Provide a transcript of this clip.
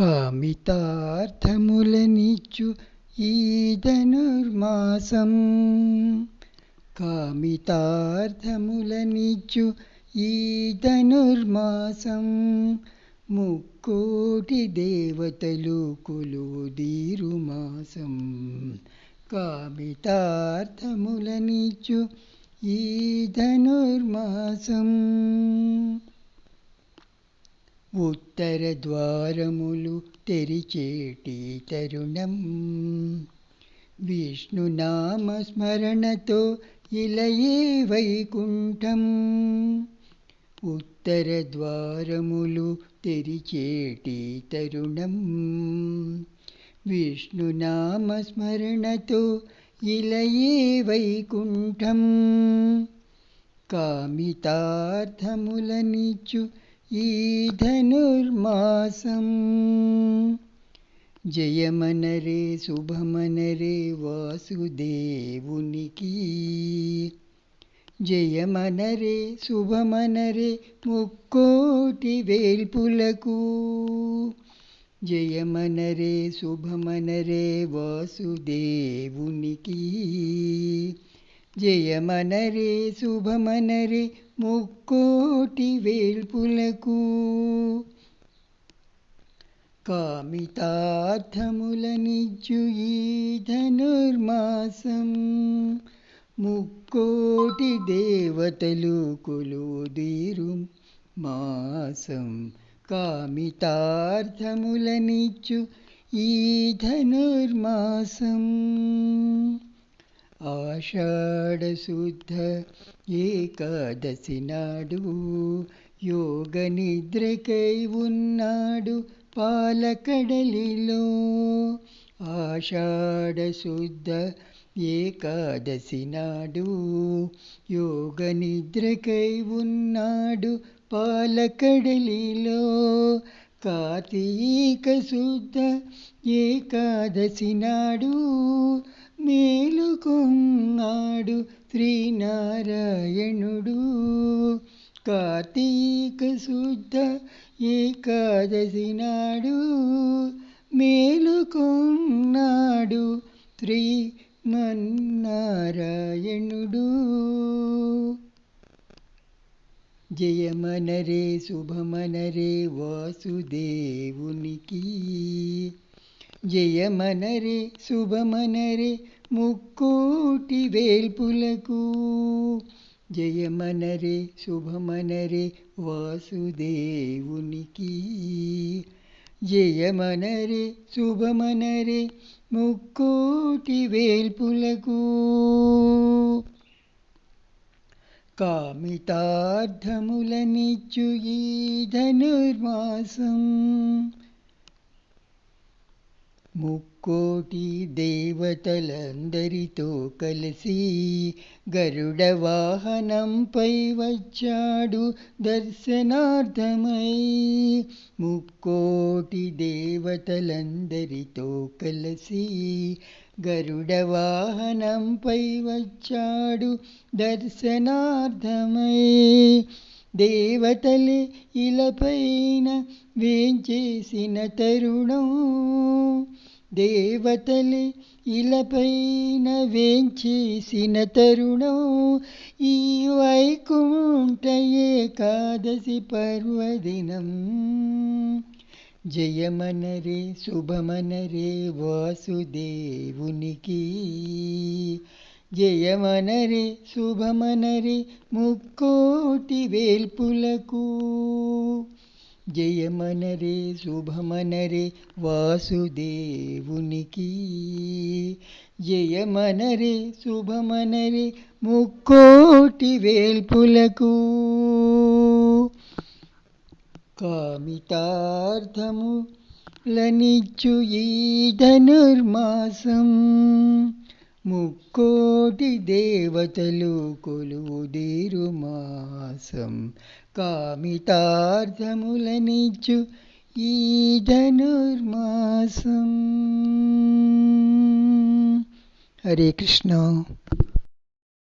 కామితార్థములనిచ్చు ఈ ధనుర్మాసం. కామితార్థములనిచ్చు ఈ ధనుర్మాసం. ముక్కోటి దేవతలు కొలువుదీరు మాసం. కామితార్థములనిచ్చు ఈ ధనుర్మాసం. ఉత్తర ద్వారములు తెరిచేటి తరుణం. విష్ణునామ స్మరణతో ఇలయే వైకుంఠం. ఉత్తర ద్వారములు తెరిచేటి తరుణం. విష్ణునామ స్మరణతో ఇలయే వైకుంఠం. కామితార్థములనిచ్చు ఈ ధనుర్మాసం. జయమనరే శుభమనరే వాసుదేవునికి. జయమనరే శుభమనరే ముక్కోటి వేల్పులకు. జయమనరే శుభమనరే వాసుదేవునికి. జయమనరే శుభమనరే ముక్కోటి వేల్పులకు. కామితార్థములనిచ్చు ఈ ధనుర్మాసం. ముక్కోటి దేవతలు కొలువుదీరు మాసం. కామితార్థములనిచ్చు ఈ ధనుర్మాసం. ఆషాఢ శుద్ధ ఏకాదశి నాడు యోగ నిద్రకై ఉన్నాడు పాలకడలిలో. ఆషాఢ శుద్ధ ఏకాదశి నాడు యోగ నిద్రకై ఉన్నాడు పాలకడలిలో. కార్తీక శుద్ధ ఏకాదశి నాడు మేలుకొన్నాడు శ్రీనారాయణుడు. కార్తీక శుద్ధ ఏకాదశి నాడు మేలుకొన్నాడు శ్రీమన్నారాయణుడు. జయమనరే శుభమనరే వాసుదేవునికి. జయమనరే శుభమనరే ముక్కోటి వేల్పులకు. జయమనరే శుభమనరే వాసుదేవునికి. జయమనరే శుభమనరే ముక్కోటి వేల్పులకు. కామితార్థములనిచ్చు ఈ ధనుర్మాసం. ముక్కోటి దేవతలందరితో కలిసి గరుడ వాహనంపై వచ్చాడు దర్శనార్థమై. ముక్కోటి దేవతలందరితో కలిసి గరుడ వాహనంపై వచ్చాడు దర్శనార్థమై. దేవతలే ఇలపైన వేంచేసిన తరుణం. దేవతలే ఇలపైన వేంచేసిన తరుణం. ఈ వైకుంఠ ఏకాదశి పర్వదినం. జయమనరే శుభమనరే వాసుదేవునికి. జయమనరే శుభమనరే ముక్కోటి వేల్పులకు. జయమనరే శుభమనరే వాసుదేవునికి. జయమనరే శుభమనరే ముక్కోటి వేల్పులకు. కామితార్థములనిచ్చు ఈ ధనుర్మాసం. ముక్కోటి దేవతలు కొలువుదీరు మాసం. కామితార్థములనిచ్చు ఈ ధనుర్మాసం. హరే కృష్ణ.